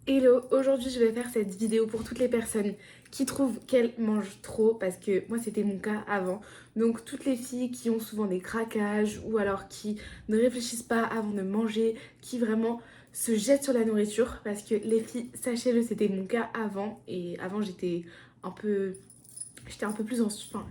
Hello, aujourd'hui je vais faire cette vidéo pour toutes les personnes qui trouvent qu'elles mangent trop parce que moi c'était mon cas avant. Donc toutes les filles qui ont souvent des craquages ou alors qui ne réfléchissent pas avant de manger, qui vraiment se jettent sur la nourriture parce que les filles, sachez-le, c'était mon cas avant et avant un peu j'étais un peu plus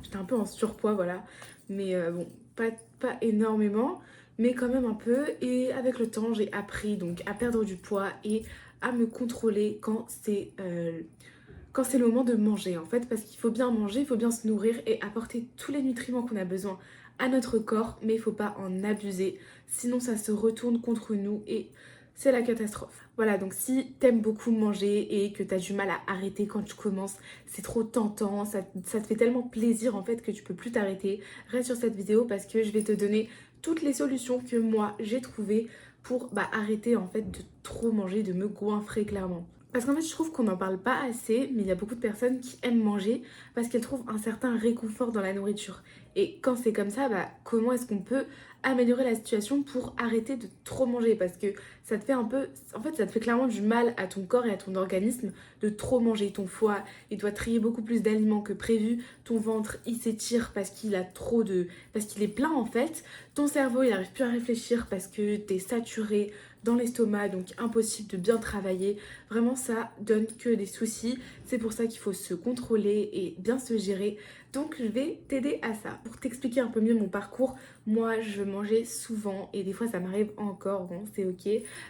j'étais un peu en surpoids voilà. Mais bon, pas énormément mais quand même un peu et avec le temps j'ai appris donc à perdre du poids et à me contrôler quand c'est le moment de manger en fait parce qu'il faut bien manger, il faut bien se nourrir et apporter tous les nutriments qu'on a besoin à notre corps mais il faut pas en abuser sinon ça se retourne contre nous et c'est la catastrophe. Voilà, donc si t'aimes beaucoup manger et que t'as du mal à arrêter quand tu commences, c'est trop tentant, ça te fait tellement plaisir en fait que tu peux plus t'arrêter, reste sur cette vidéo parce que je vais te donner toutes les solutions que moi j'ai trouvées pour arrêter en fait de trop manger, de me goinfrer clairement. Parce qu'en fait, je trouve qu'on n'en parle pas assez, mais il y a beaucoup de personnes qui aiment manger parce qu'elles trouvent un certain réconfort dans la nourriture. Et quand c'est comme ça, comment est-ce qu'on peut améliorer la situation pour arrêter de trop manger? Parce que ça te fait un peu, en fait, ça te fait clairement du mal à ton corps et à ton organisme de trop manger. Ton foie, il doit trier beaucoup plus d'aliments que prévu. Ton ventre, il s'étire parce qu'il est plein en fait. Ton cerveau, il n'arrive plus à réfléchir parce que t'es saturé dans l'estomac, donc impossible de bien travailler. Vraiment, ça donne que des soucis. C'est pour ça qu'il faut se contrôler et bien se gérer. Donc, je vais t'aider à ça. Pour t'expliquer un peu mieux mon parcours, moi, je mangeais souvent et des fois, ça m'arrive encore. Bon, c'est ok.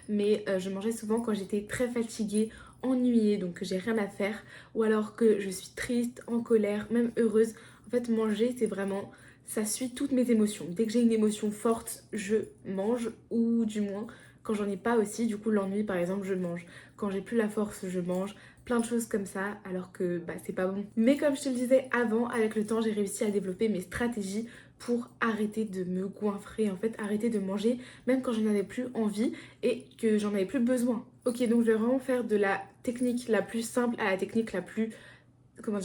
Mais je mangeais souvent quand j'étais très fatiguée, ennuyée, donc que j'ai rien à faire. Ou alors que je suis triste, en colère, même heureuse. En fait, manger, c'est vraiment ça suit toutes mes émotions. Dès que j'ai une émotion forte, je mange, ou du moins, quand j'en ai pas aussi, du coup l'ennui par exemple, je mange. Quand j'ai plus la force, je mange. Plein de choses comme ça, alors que c'est pas bon. Mais comme je te le disais avant, avec le temps, j'ai réussi à développer mes stratégies pour arrêter de me goinfrer, en fait, arrêter de manger, même quand je n'avais plus envie et que j'en avais plus besoin. Ok, donc je vais vraiment faire de la technique la plus simple à la technique la plus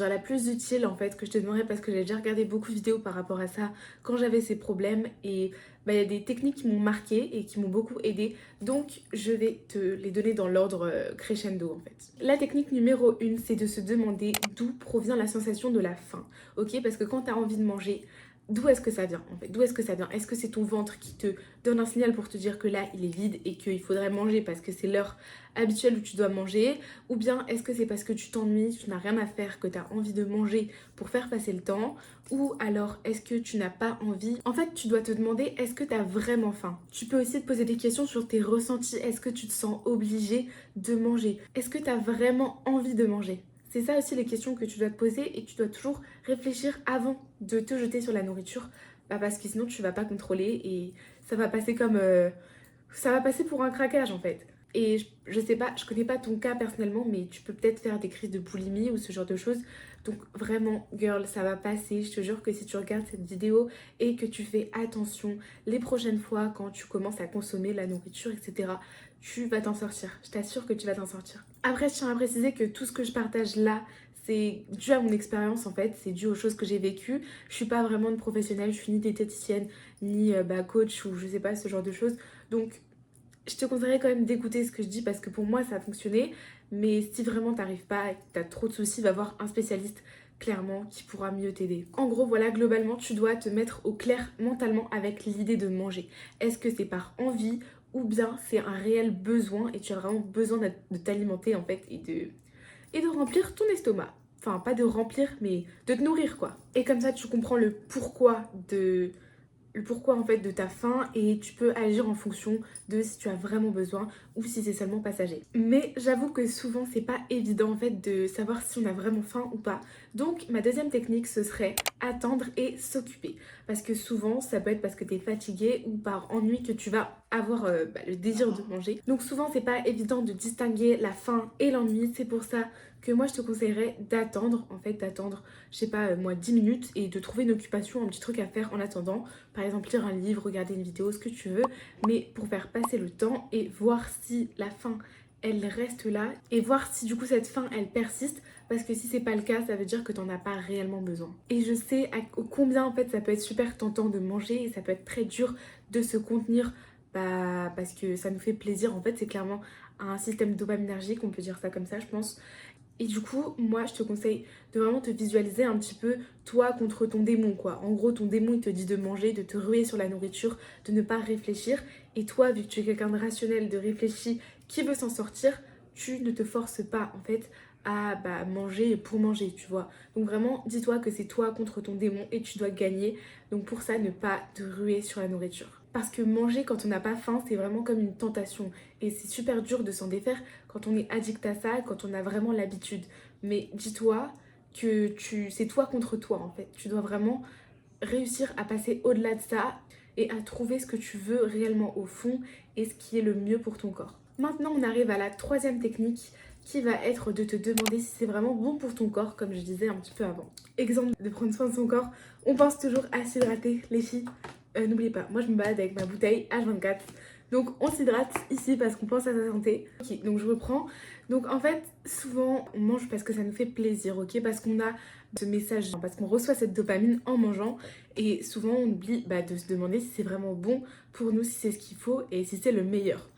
la plus utile en fait que je te donnerais parce que j'ai déjà regardé beaucoup de vidéos par rapport à ça quand j'avais ces problèmes et il y a des techniques qui m'ont marqué et qui m'ont beaucoup aidé donc je vais te les donner dans l'ordre crescendo en fait. La technique numéro 1 c'est de se demander d'où provient la sensation de la faim, ok, parce que quand tu as envie de manger, d'où est-ce que ça vient en fait? D'où est-ce que ça vient? Est-ce que c'est ton ventre qui te donne un signal pour te dire que là il est vide et qu'il faudrait manger parce que c'est l'heure habituelle où tu dois manger? Ou bien est-ce que c'est parce que tu t'ennuies, tu n'as rien à faire, que tu as envie de manger pour faire passer le temps? Ou alors est-ce que tu n'as pas envie? En fait, tu dois te demander est-ce que tu as vraiment faim? Tu peux aussi te poser des questions sur tes ressentis. Est-ce que tu te sens obligé de manger? Est-ce que tu as vraiment envie de manger? C'est ça aussi les questions que tu dois te poser et tu dois toujours réfléchir avant de te jeter sur la nourriture. Parce que sinon tu vas pas contrôler et ça va passer ça va passer pour un craquage en fait. Et je sais pas, je connais pas ton cas personnellement, mais tu peux peut-être faire des crises de boulimie ou ce genre de choses. Donc vraiment, girl, ça va passer. Je te jure que si tu regardes cette vidéo et que tu fais attention les prochaines fois quand tu commences à consommer la nourriture, etc., tu vas t'en sortir. Je t'assure que tu vas t'en sortir. Après, je tiens à préciser que tout ce que je partage là, c'est dû à mon expérience en fait, c'est dû aux choses que j'ai vécues. Je suis pas vraiment une professionnelle, je suis ni diététicienne, ni coach ou je sais pas, ce genre de choses. Donc je te conseillerais quand même d'écouter ce que je dis parce que pour moi ça a fonctionné. Mais si vraiment t'arrives pas et que t'as trop de soucis, va voir un spécialiste clairement qui pourra mieux t'aider. En gros, voilà, globalement, tu dois te mettre au clair mentalement avec l'idée de manger. Est-ce que c'est par envie ou bien c'est un réel besoin et tu as vraiment besoin de t'alimenter en fait et de remplir ton estomac. Enfin, pas de remplir, mais de te nourrir quoi. Et comme ça, tu comprends le pourquoi en fait de ta faim et tu peux agir en fonction de si tu as vraiment besoin ou si c'est seulement passager. Mais j'avoue que souvent c'est pas évident en fait de savoir si on a vraiment faim ou pas. Donc ma deuxième technique ce serait attendre et s'occuper. Parce que souvent ça peut être parce que tu es fatigué ou par ennui que tu vas avoir le désir de manger. Donc souvent c'est pas évident de distinguer la faim et l'ennui. C'est pour ça que moi je te conseillerais d'attendre, en fait d'attendre, je sais pas, moi 10 minutes et de trouver une occupation, un petit truc à faire en attendant. Par exemple lire un livre, regarder une vidéo, ce que tu veux, mais pour faire passer le temps et voir si la faim elle reste là et voir si du coup cette faim elle persiste parce que si c'est pas le cas ça veut dire que t'en as pas réellement besoin. Et je sais combien en fait ça peut être super tentant de manger et ça peut être très dur de se contenir parce que ça nous fait plaisir en fait, c'est clairement un système dopaminergique, on peut dire ça comme ça je pense. Et du coup, moi, je te conseille de vraiment te visualiser un petit peu toi contre ton démon, quoi. En gros, ton démon, il te dit de manger, de te ruer sur la nourriture, de ne pas réfléchir. Et toi, vu que tu es quelqu'un de rationnel, de réfléchi, qui veut s'en sortir, tu ne te forces pas, en fait, à manger pour manger, tu vois. Donc vraiment, dis-toi que c'est toi contre ton démon et tu dois gagner. Donc pour ça, ne pas te ruer sur la nourriture. Parce que manger quand on n'a pas faim, c'est vraiment comme une tentation. Et c'est super dur de s'en défaire quand on est addict à ça, quand on a vraiment l'habitude. Mais dis-toi que c'est toi contre toi en fait. Tu dois vraiment réussir à passer au-delà de ça et à trouver ce que tu veux réellement au fond et ce qui est le mieux pour ton corps. Maintenant, on arrive à la troisième technique qui va être de te demander si c'est vraiment bon pour ton corps, comme je disais un petit peu avant. Exemple de prendre soin de son corps, on pense toujours à s'hydrater, les filles. N'oubliez pas, moi je me balade avec ma bouteille H24. Donc on s'hydrate ici parce qu'on pense à sa santé. Ok, donc je reprends. Donc en fait, souvent on mange parce que ça nous fait plaisir, ok? Parce qu'on a ce message, parce qu'on reçoit cette dopamine en mangeant. Et souvent on oublie de se demander si c'est vraiment bon pour nous, si c'est ce qu'il faut et si c'est le meilleur.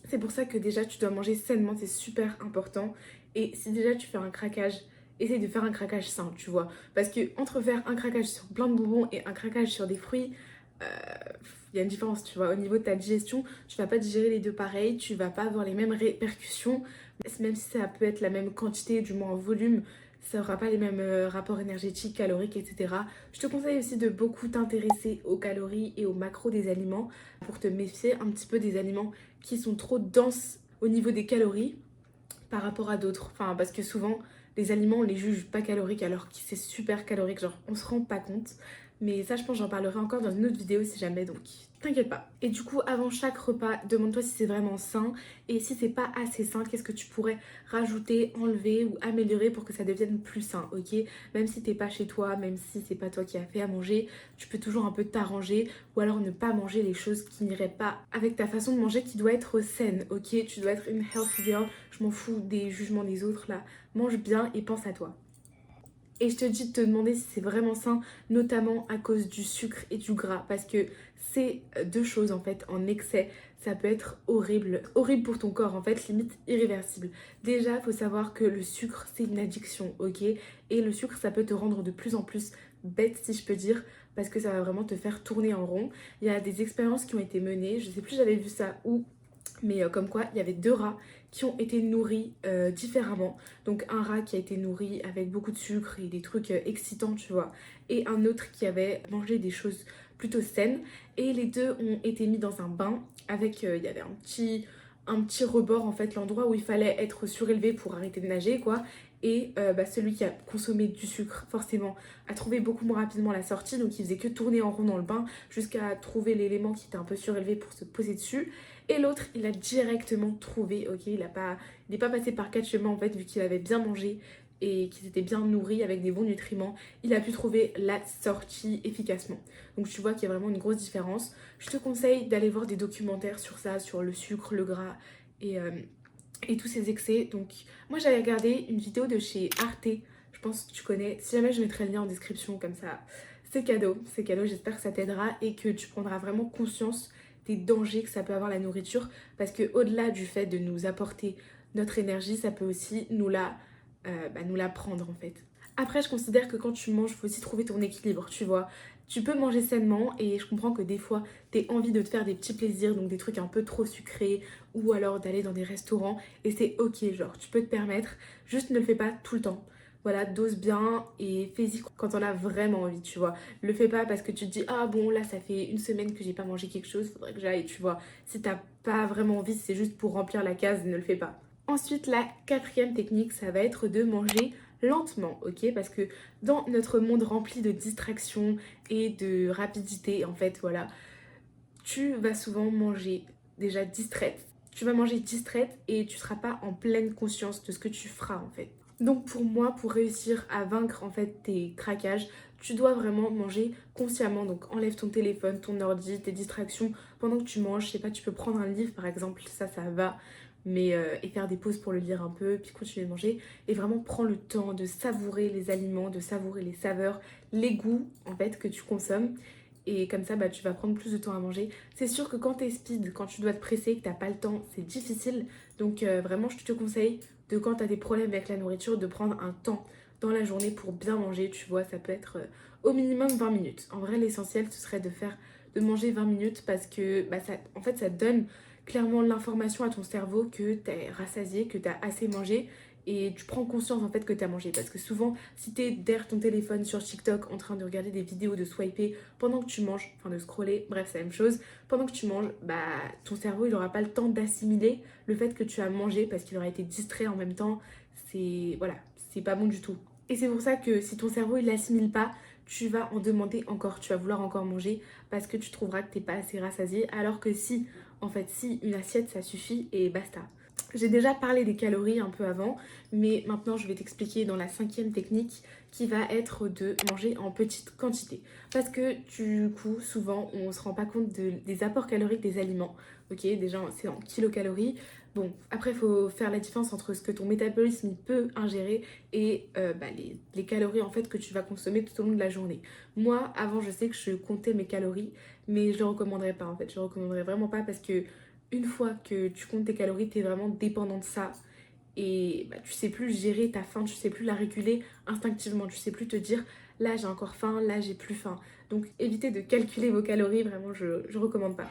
C'est pour ça que déjà tu dois manger sainement, c'est super important. Et si déjà tu fais un craquage, essaye de faire un craquage sain, tu vois. Parce que entre faire un craquage sur plein de bonbons et un craquage sur des fruits, euh, il y a une différence, tu vois. Au niveau de ta digestion, tu vas pas digérer les deux pareil, tu vas pas avoir les mêmes répercussions. Même si ça peut être la même quantité, du moins en volume, ça aura pas les mêmes rapports énergétiques, caloriques, etc. Je te conseille aussi de beaucoup t'intéresser aux calories et aux macros des aliments pour te méfier un petit peu des aliments qui sont trop denses au niveau des calories par rapport à d'autres. Enfin, parce que souvent, les aliments, on les juge pas caloriques alors que c'est super calorique, genre on se rend pas compte. Mais ça, je pense, j'en parlerai encore dans une autre vidéo si jamais, donc t'inquiète pas. Et du coup, avant chaque repas, demande-toi si c'est vraiment sain. Et si c'est pas assez sain, qu'est-ce que tu pourrais rajouter, enlever ou améliorer pour que ça devienne plus sain, ok? Même si t'es pas chez toi, même si c'est pas toi qui as fait à manger, tu peux toujours un peu t'arranger ou alors ne pas manger les choses qui n'iraient pas avec ta façon de manger qui doit être saine, ok? Tu dois être une healthy girl, je m'en fous des jugements des autres là. Mange bien et pense à toi. Et je te dis de te demander si c'est vraiment sain, notamment à cause du sucre et du gras, parce que ces deux choses en fait en excès, ça peut être horrible, horrible pour ton corps en fait, limite irréversible. Déjà, il faut savoir que le sucre c'est une addiction, ok? Et le sucre ça peut te rendre de plus en plus bête si je peux dire, parce que ça va vraiment te faire tourner en rond. Il y a des expériences qui ont été menées, je sais plus j'avais vu ça où, mais comme quoi il y avait deux rats qui ont été nourris différemment. Donc un rat qui a été nourri avec beaucoup de sucre et des trucs excitants, tu vois, et un autre qui avait mangé des choses plutôt saines. Et les deux ont été mis dans un bain avec, il y avait un petit rebord en fait, l'endroit où il fallait être surélevé pour arrêter de nager, quoi. Et celui qui a consommé du sucre, forcément, a trouvé beaucoup moins rapidement la sortie. Donc il faisait que tourner en rond dans le bain jusqu'à trouver l'élément qui était un peu surélevé pour se poser dessus. Et l'autre, il a directement trouvé, ok, il n'est pas passé par quatre chemins en fait, vu qu'il avait bien mangé et qu'il s'était bien nourri avec des bons nutriments, il a pu trouver la sortie efficacement. Donc tu vois qu'il y a vraiment une grosse différence. Je te conseille d'aller voir des documentaires sur ça, sur le sucre, le gras et tous ces excès. Donc moi j'avais regardé une vidéo de chez Arte, je pense que tu connais. Si jamais je mettrai le lien en description comme ça, c'est cadeau, j'espère que ça t'aidera et que tu prendras vraiment conscience des dangers que ça peut avoir la nourriture, parce que au-delà du fait de nous apporter notre énergie, ça peut aussi nous la prendre en fait. Après, je considère que quand tu manges, il faut aussi trouver ton équilibre, tu vois. Tu peux manger sainement et je comprends que des fois, t'aies envie de te faire des petits plaisirs, donc des trucs un peu trop sucrés ou alors d'aller dans des restaurants et c'est ok, genre tu peux te permettre, juste ne le fais pas tout le temps. Voilà, dose bien et fais-y quand on a vraiment envie, tu vois. Le fais pas parce que tu te dis, ah bon, là ça fait une semaine que j'ai pas mangé quelque chose, faudrait que j'aille, tu vois. Si t'as pas vraiment envie, si c'est juste pour remplir la case, ne le fais pas. Ensuite, la quatrième technique, ça va être de manger lentement, ok? Parce que dans notre monde rempli de distractions et de rapidité, en fait, voilà, tu vas souvent manger déjà distraite. Tu vas manger distraite et tu seras pas en pleine conscience de ce que tu feras, en fait. Donc pour moi, pour réussir à vaincre en fait tes craquages, tu dois vraiment manger consciemment. Donc enlève ton téléphone, ton ordi, tes distractions pendant que tu manges. Je sais pas, tu peux prendre un livre par exemple, ça va. Mais et faire des pauses pour le lire un peu, puis continuer de manger. Et vraiment prends le temps de savourer les aliments, de savourer les saveurs, les goûts en fait que tu consommes. et comme ça tu vas prendre plus de temps à manger. C'est sûr que quand t'es speed, quand tu dois te presser, que t'as pas le temps, c'est difficile. Donc vraiment je te conseille de quand t'as des problèmes avec la nourriture de prendre un temps dans la journée pour bien manger, tu vois, ça peut être au minimum 20 minutes. En vrai l'essentiel ce serait de manger 20 minutes parce que en fait ça donne clairement l'information à ton cerveau que t'es rassasié, que t'as assez mangé et tu prends conscience en fait que t'as mangé. Parce que souvent, si t'es derrière ton téléphone sur TikTok en train de regarder des vidéos, de swiper pendant que tu manges, enfin de scroller, bref, c'est la même chose, pendant que tu manges, ton cerveau il aura pas le temps d'assimiler le fait que tu as mangé parce qu'il aura été distrait en même temps. Voilà, c'est pas bon du tout. Et c'est pour ça que si ton cerveau il l'assimile pas, tu vas en demander encore, tu vas vouloir encore manger parce que tu trouveras que t'es pas assez rassasié. Alors que si, en fait, si une assiette ça suffit et basta. J'ai déjà parlé des calories un peu avant, mais maintenant je vais t'expliquer dans la 5e technique qui va être de manger en petite quantité. Parce que du coup, souvent, on se rend pas compte des apports caloriques des aliments. Ok, déjà c'est en kilocalories. Bon, après il faut faire la différence entre ce que ton métabolisme il peut ingérer et les calories en fait que tu vas consommer tout au long de la journée. Moi, avant, je sais que je comptais mes calories, mais je le recommanderais pas en fait. Je le recommanderais vraiment pas parce que une fois que tu comptes tes calories, tu es vraiment dépendant de ça. Et tu sais plus gérer ta faim, tu sais plus la réguler instinctivement. Tu sais plus te dire là j'ai encore faim, là j'ai plus faim. Donc évitez de calculer vos calories, vraiment je recommande pas.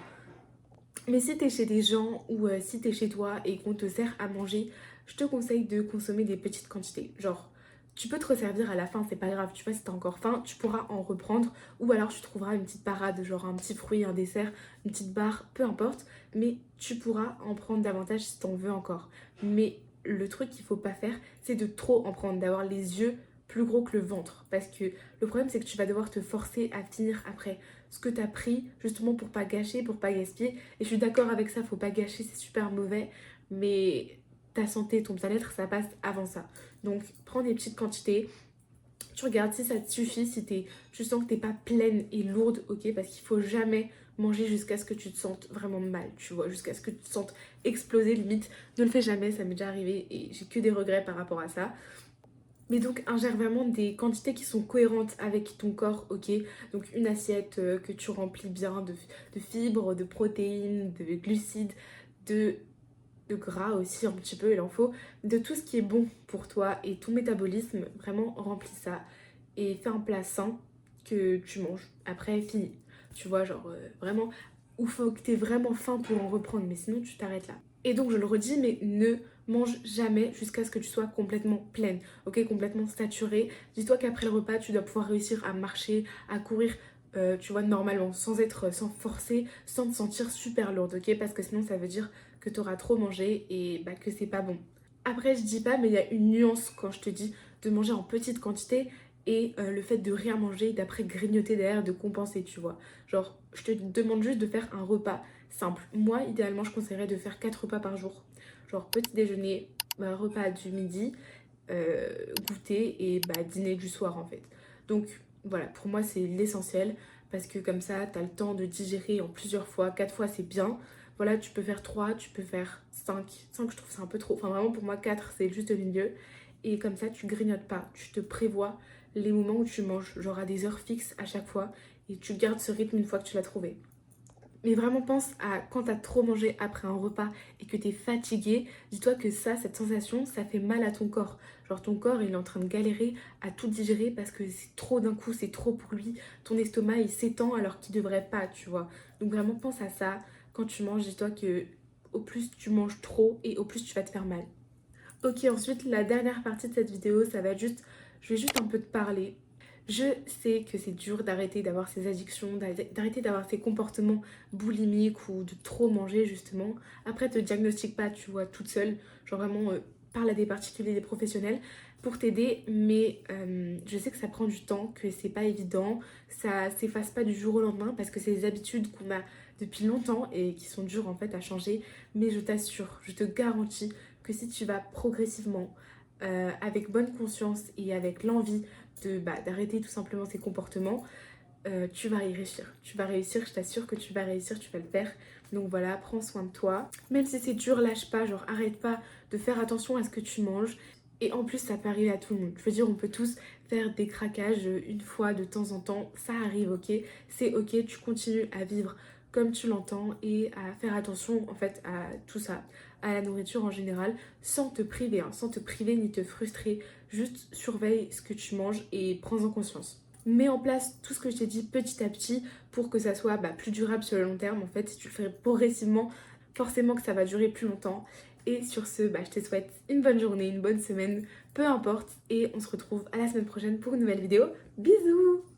Mais si t'es chez des gens ou si t'es chez toi et qu'on te sert à manger, je te conseille de consommer des petites quantités. Genre, tu peux te resservir à la fin, c'est pas grave. Tu vois, si t'as encore faim, tu pourras en reprendre. Ou alors tu trouveras une petite parade, genre un petit fruit, un dessert, une petite barre, peu importe. Mais tu pourras en prendre davantage si t'en veux encore. Mais le truc qu'il faut pas faire, c'est de trop en prendre, d'avoir les yeux plus gros que le ventre. Parce que le problème, c'est que tu vas devoir te forcer à finir après ce que t'as pris, justement pour pas gâcher, pour pas gaspiller. Et je suis d'accord avec ça, faut pas gâcher, c'est super mauvais, mais ta santé, ton bien-être, ça passe avant ça. Donc prends des petites quantités, tu regardes si ça te suffit, si tu sens que t'es pas pleine et lourde, ok, parce qu'il faut jamais manger jusqu'à ce que tu te sentes vraiment mal, tu vois, jusqu'à ce que tu te sentes exploser limite. Ne le fais jamais, ça m'est déjà arrivé et j'ai que des regrets par rapport à ça. Mais donc ingère vraiment des quantités qui sont cohérentes avec ton corps, ok? Donc une assiette que tu remplis bien de fibres, de protéines, de glucides, de, de gras aussi un petit peu, il en faut, de tout ce qui est bon pour toi et ton métabolisme, vraiment remplis ça et fais un plat sain que tu manges. Après, fini. Tu vois, genre vraiment, où faut que tu aies vraiment faim pour en reprendre, mais sinon tu t'arrêtes là. Et donc je le redis, mais ne mange jamais jusqu'à ce que tu sois complètement pleine, ok, complètement saturée. Dis-toi qu'après le repas, tu dois pouvoir réussir à marcher, à courir, tu vois, normalement, sans forcer, sans te sentir super lourde, ok, parce que sinon ça veut dire que tu auras trop mangé et que c'est pas bon. Après, je dis pas, mais il y a une nuance quand je te dis de manger en petite quantité et le fait de rien manger et d'après grignoter derrière, de compenser, tu vois. Genre, je te demande juste de faire un repas simple. Moi, idéalement, je conseillerais de faire 4 repas par jour. Genre, petit déjeuner, repas du midi, goûter et dîner du soir, en fait. Donc, voilà, pour moi, c'est l'essentiel parce que comme ça, t'as le temps de digérer en plusieurs fois. 4 fois, c'est bien. Voilà, tu peux faire 3, tu peux faire 5. 5, je trouve c'est un peu trop. Enfin, vraiment, pour moi, 4, c'est juste le milieu. Et comme ça, tu grignotes pas. Tu te prévois les moments où tu manges, genre à des heures fixes à chaque fois. Et tu gardes ce rythme une fois que tu l'as trouvé. Mais vraiment pense à quand t'as trop mangé après un repas et que t'es fatigué, dis-toi que ça, cette sensation, ça fait mal à ton corps. Genre ton corps, il est en train de galérer à tout digérer parce que c'est trop d'un coup, c'est trop pour lui. Ton estomac, il s'étend alors qu'il devrait pas, tu vois. Donc vraiment pense à ça. Quand tu manges, dis-toi que au plus tu manges trop et au plus tu vas te faire mal. Ok, ensuite, la dernière partie de cette vidéo, ça va être juste, je vais juste un peu te parler. Je sais que c'est dur d'arrêter d'avoir ces addictions, d'arrêter d'avoir ces comportements boulimiques ou de trop manger justement. Après, te diagnostique pas, tu vois, toute seule. Genre vraiment, parle à des particuliers, des professionnels pour t'aider. Mais je sais que ça prend du temps, que c'est pas évident. Ça s'efface pas du jour au lendemain parce que c'est des habitudes qu'on a depuis longtemps et qui sont dures en fait à changer. Mais je t'assure, je te garantis que si tu vas progressivement, avec bonne conscience et avec l'envie d'arrêter tout simplement ces comportements, tu vas y réussir. Tu vas réussir, je t'assure que tu vas réussir, tu vas le faire. Donc voilà, prends soin de toi. Même si c'est dur, lâche pas, genre arrête pas de faire attention à ce que tu manges. Et en plus, ça peut arriver à tout le monde. Je veux dire, on peut tous faire des craquages une fois de temps en temps. Ça arrive, ok? C'est ok, tu continues à vivre comme tu l'entends et à faire attention en fait à tout ça, à la nourriture en général, sans te priver, hein, sans te priver ni te frustrer. Juste surveille ce que tu manges et prends-en conscience. Mets en place tout ce que je t'ai dit petit à petit pour que ça soit plus durable sur le long terme. En fait, si tu le fais progressivement, forcément que ça va durer plus longtemps. Et sur ce, je te souhaite une bonne journée, une bonne semaine, peu importe. Et on se retrouve à la semaine prochaine pour une nouvelle vidéo. Bisous!